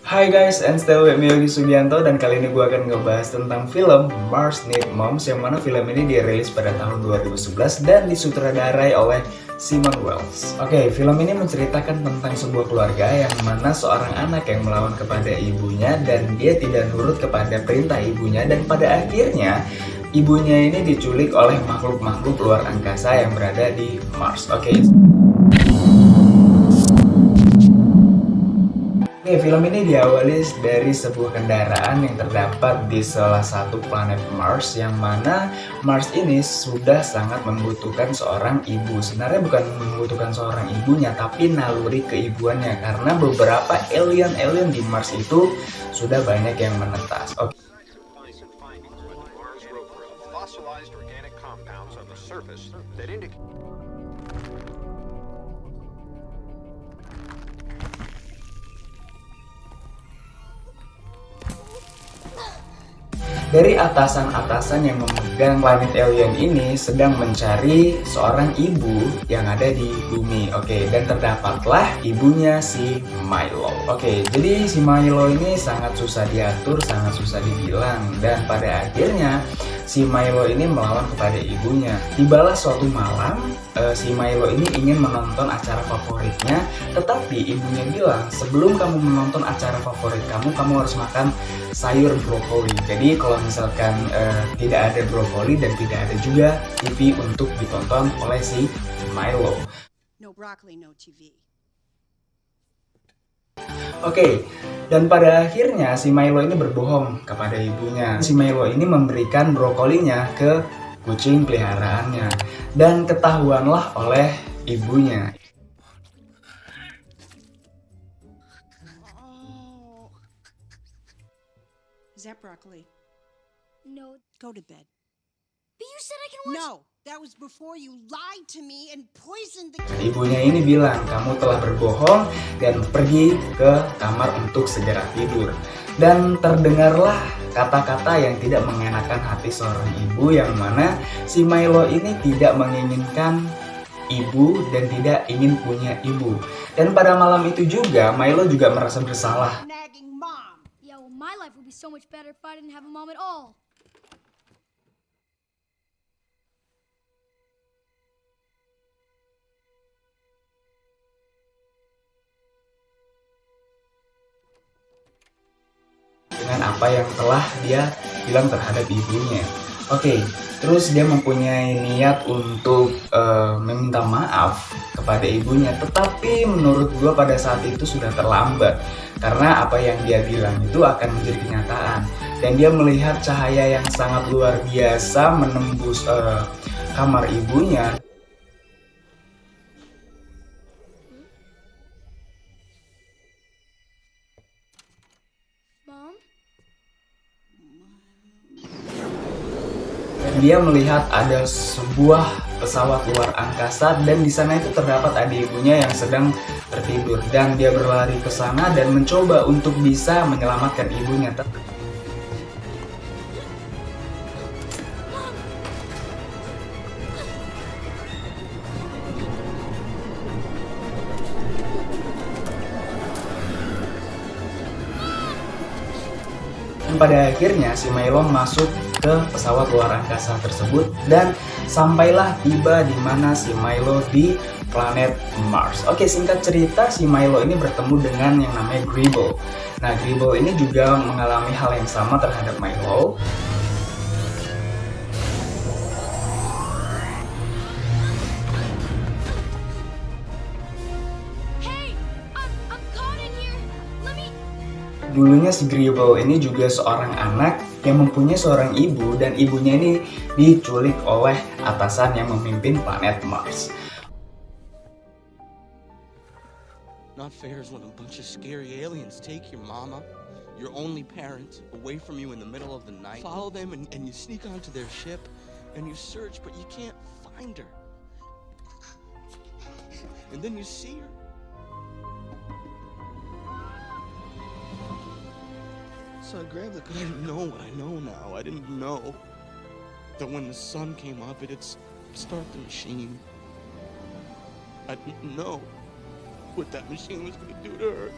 Hai guys, and still with me Yogi Sugianto, dan kali ini gue akan ngebahas tentang film Mars Need Moms, yang mana film ini dirilis pada tahun 2011 dan disutradarai oleh Simon Wells. Oke, film ini menceritakan tentang sebuah keluarga yang mana seorang anak yang melawan kepada ibunya dan dia tidak nurut kepada perintah ibunya, dan pada akhirnya ibunya ini diculik oleh makhluk-makhluk luar angkasa yang berada di Mars. Oke, film ini diawali dari sebuah kendaraan yang terdapat di salah satu planet Mars, yang mana Mars ini sudah sangat membutuhkan seorang ibu. Sebenarnya bukan membutuhkan seorang ibunya, tapi naluri keibuannya, karena beberapa alien-alien di Mars itu sudah banyak yang menetas. Oke. Dari atasan-atasan yang memegang planet alien ini sedang mencari seorang ibu yang ada di bumi. Oke, dan terdapatlah ibunya si Milo. Oke, jadi si Milo ini sangat susah diatur, sangat susah dibilang, dan pada akhirnya si Milo ini melawan kepada ibunya. Tibalah suatu malam, si Milo ini ingin menonton acara favoritnya, tetapi ibunya bilang, sebelum kamu menonton acara favorit kamu, kamu harus makan sayur brokoli. Jadi kalau misalkan tidak ada brokoli dan tidak ada juga TV untuk ditonton oleh si Milo. No broccoli, no TV. Oke, dan pada akhirnya si Milo ini berbohong kepada ibunya. Si Milo ini memberikan brokolinya ke kucing peliharaannya, dan ketahuanlah oleh ibunya. Oh. Is that broccoli? No, Go to bed. but you said I can watch. No, that was before you lied to me and poisoned the Ibunya ini bilang, kamu telah berbohong, dan pergi ke kamar untuk segera tidur. Dan terdengarlah kata-kata yang tidak mengenakan hati seorang ibu, yang mana si Milo ini tidak menginginkan ibu dan tidak ingin punya ibu. Dan pada malam itu juga Milo juga merasa bersalah. nagging mom. Yeah, well, my life would be so much better if I didn't have a mom at all. Dengan apa yang telah dia bilang terhadap ibunya. Oke, terus dia mempunyai niat untuk meminta maaf kepada ibunya, tetapi menurut gue pada saat itu sudah terlambat, karena apa yang dia bilang itu akan menjadi kenyataan. Dan dia melihat cahaya yang sangat luar biasa menembus kamar ibunya. Mom? Dia melihat ada sebuah pesawat luar angkasa, dan di sana itu terdapat adik ibunya yang sedang tertidur, dan dia berlari ke sana dan mencoba untuk bisa menyelamatkan ibunya. Dan pada akhirnya si Milo masuk ke pesawat luar angkasa tersebut, dan sampailah tiba di mana si Milo di planet Mars. Oke, singkat cerita, si Milo ini bertemu dengan yang namanya Gribble. Nah, Gribble ini juga mengalami hal yang sama terhadap Milo. Hey, I'm caught in here. Let me. Dulunya si Gribble ini juga seorang anak yang mempunyai seorang ibu, dan ibunya ini diculik oleh atasan yang memimpin planet Mars. Not fair is when a bunch of scary aliens take your mama, your only parent, away from you in the middle of the night. Follow them and you sneak onto their ship and you search, but you can't find her. And then you see her. So I grabbed the gun. I didn't know what I know now. I didn't know that when the sun came up, it'd start the machine. I didn't know what that machine was going to do to her.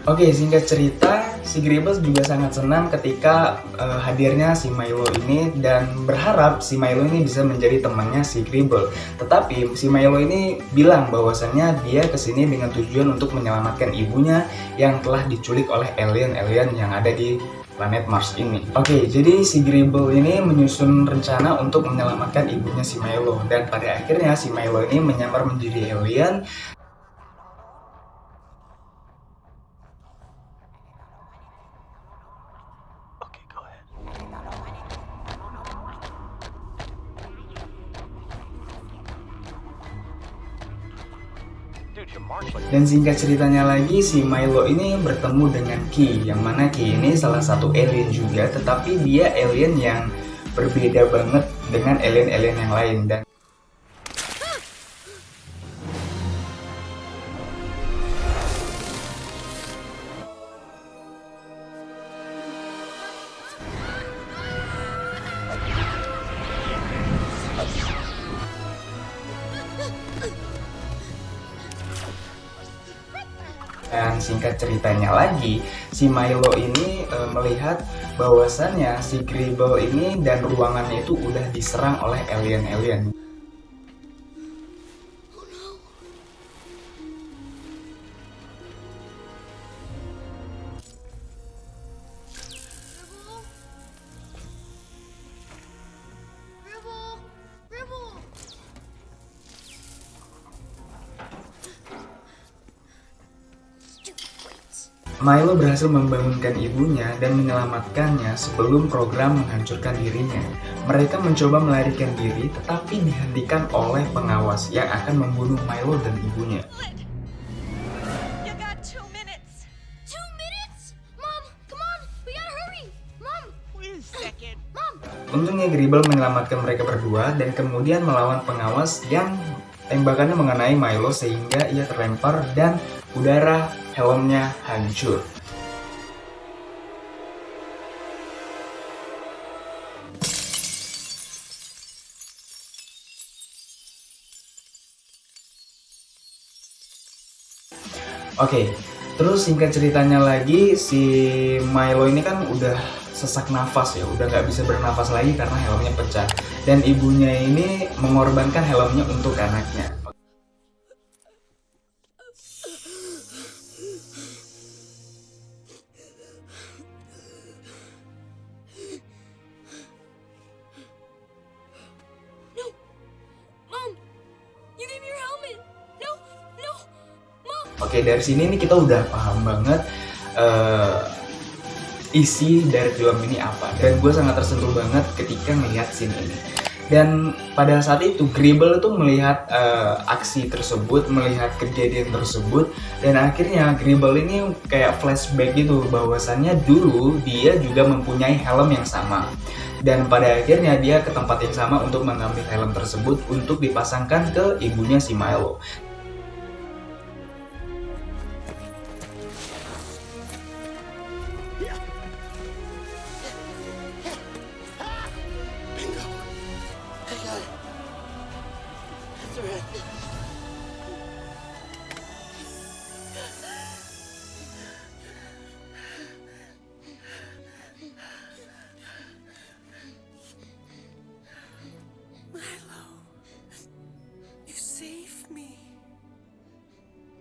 Oke, singkat cerita, si Gribble juga sangat senang ketika hadirnya si Milo ini dan berharap si Milo ini bisa menjadi temannya si Gribble. Tetapi si Milo ini bilang bahwasannya dia kesini dengan tujuan untuk menyelamatkan ibunya yang telah diculik oleh alien-alien yang ada di planet Mars ini. Oke, jadi si Gribble ini menyusun rencana untuk menyelamatkan ibunya si Milo, dan pada akhirnya si Milo ini menyamar menjadi alien. Dan singkat ceritanya lagi, si Milo ini bertemu dengan Key, yang mana Key ini salah satu alien juga, tetapi dia alien yang berbeda banget dengan alien-alien yang lain. Dan singkat ceritanya lagi, si Milo ini melihat bahwasannya si Gribble ini dan ruangannya itu udah diserang oleh alien-alien. Milo berhasil membangunkan ibunya dan menyelamatkannya sebelum program menghancurkan dirinya. Mereka mencoba melarikan diri, tetapi dihentikan oleh pengawas yang akan membunuh Milo dan ibunya. You got 2 minutes. 2 minutes? Mom, come on. We gotta hurry. Mom. Wait a second. Mom. Untungnya Gribble menyelamatkan mereka berdua dan kemudian melawan pengawas yang tembakannya mengenai Milo sehingga ia terlempar dan udara helmnya hancur. Oke, terus singkat ceritanya lagi, si Milo ini kan udah sesak nafas ya, udah nggak bisa bernafas lagi karena helmnya pecah. Dan ibunya ini mengorbankan helmnya untuk anaknya. Oke, dari sini nih kita udah paham banget isi dari film ini apa. Dan gue sangat tersentuh banget ketika melihat scene ini. Dan pada saat itu Gribble itu melihat aksi tersebut, melihat kejadian tersebut, dan akhirnya Gribble ini kayak flashback gitu bahwasannya dulu dia juga mempunyai helm yang sama. Dan pada akhirnya dia ke tempat yang sama untuk mengambil helm tersebut untuk dipasangkan ke ibunya si Milo.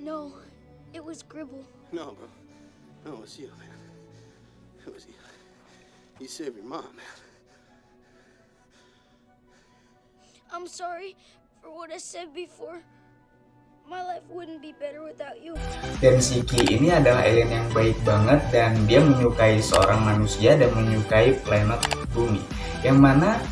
No, it was Gribble. No, bro. No, it was you, man. It was you. You saved your mom, man. I'm sorry for what I said before. My life wouldn't be better without you. Dan si Key ini adalah alien yang baik banget dan dia menyukai seorang manusia dan menyukai planet bumi. Yang mana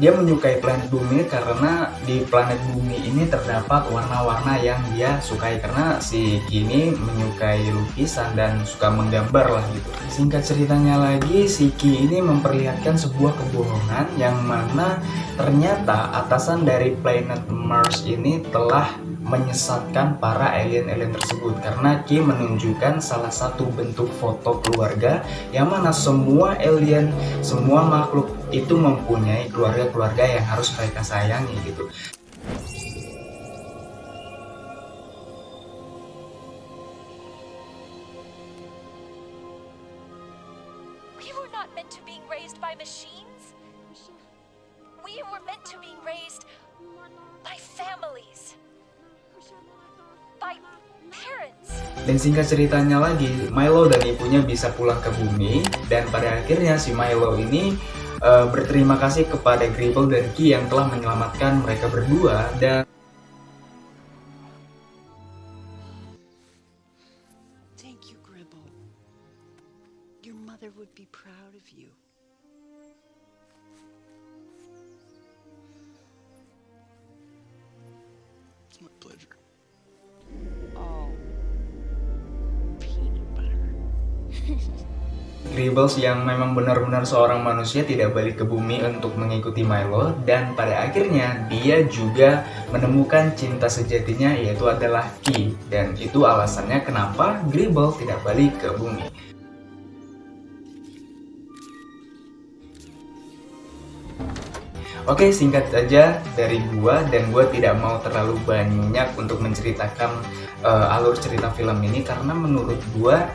dia menyukai planet bumi karena di planet bumi ini terdapat warna-warna yang dia sukai, karena si Key ini menyukai lukisan dan suka menggambar lah gitu. Singkat ceritanya lagi, si Key ini memperlihatkan sebuah kebohongan yang mana ternyata atasan dari planet Mars ini telah menyesatkan para alien-alien tersebut, karena Key menunjukkan salah satu bentuk foto keluarga yang mana semua alien, semua makhluk itu mempunyai keluarga-keluarga yang harus mereka sayangi gitu. We were not meant to being raised by machines. We were meant to being raised by families. By parents. Dan singkat ceritanya lagi, Milo dan ibunya bisa pulang ke bumi, dan pada akhirnya si Milo ini berterima kasih kepada Gribble dan Key yang telah menyelamatkan mereka berdua. Dan Thank you, Gribble. Your mother would be proud of you. It's my pleasure. Oh, peanut butter. Gribbles yang memang benar-benar seorang manusia tidak balik ke bumi untuk mengikuti Milo, dan pada akhirnya dia juga menemukan cinta sejatinya, yaitu adalah Key, dan itu alasannya kenapa Gribble tidak balik ke bumi. Oke, singkat saja dari gua, dan gua tidak mau terlalu banyak untuk menceritakan alur cerita film ini karena menurut gua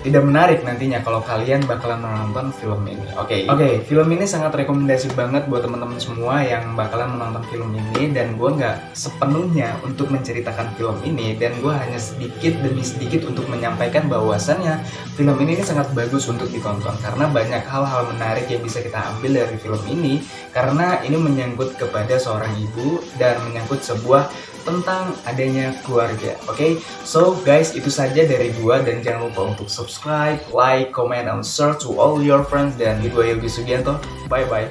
tidak menarik nantinya kalau kalian bakalan menonton film ini. Oke, film ini sangat rekomendasi banget buat teman-teman semua yang bakalan menonton film ini, dan gue nggak sepenuhnya untuk menceritakan film ini, dan gue hanya sedikit demi sedikit untuk menyampaikan bahwasannya film ini sangat bagus untuk ditonton karena banyak hal-hal menarik yang bisa kita ambil dari film ini, karena ini menyangkut kepada seorang ibu dan menyangkut sebuah tentang adanya keluarga. Oke, so guys, itu saja dari gua, dan jangan lupa untuk subscribe, like, comment, and share to all your friends. Dan gue Yogi Sugianto, bye bye.